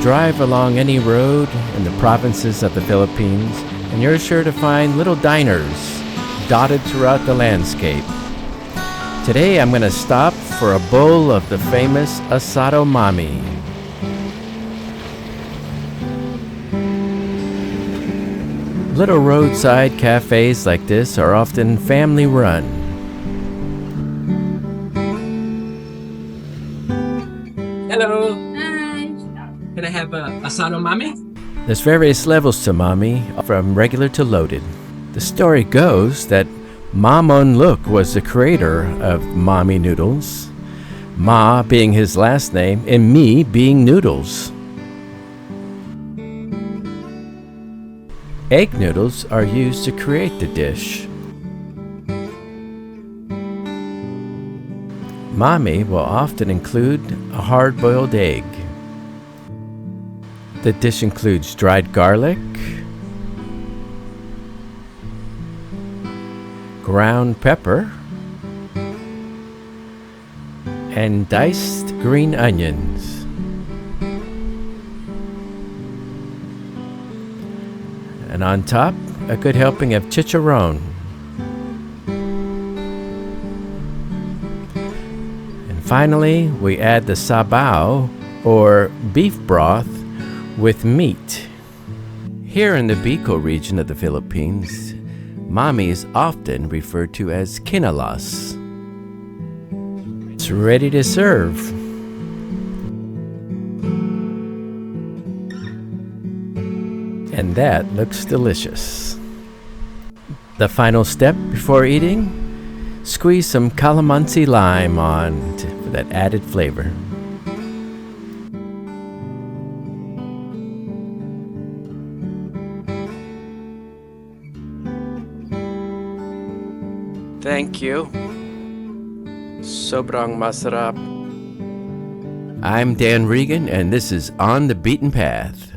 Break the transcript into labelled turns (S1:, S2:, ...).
S1: Drive along any road in the provinces of the Philippines, and you're sure to find little diners dotted throughout the landscape. Today I'm going to stop for a bowl of the famous asado mami. Little roadside cafes like this are often family run.
S2: Hello,
S3: Hi.
S2: can I have a asado mami?
S1: There's various levels to mami, from regular to loaded. The story goes that Ma Mon Look was the creator of Mami Noodles, Ma being his last name and Mi being noodles. Egg noodles are used to create the dish. Mami will often include a hard-boiled egg. The dish includes dried garlic, ground pepper, and diced green onions. And on top, a good helping of chicharron. And finally, we add the sabaw, or beef broth, with meat. Here in the Bicol region of the Philippines, mami is often referred to as kinalas. It's ready to serve. And that looks delicious. The final step before eating? Squeeze some calamansi lime on for that added flavor. Thank you. Sobrang masarap. I'm Dan Regan, and this is On the Beaten Path.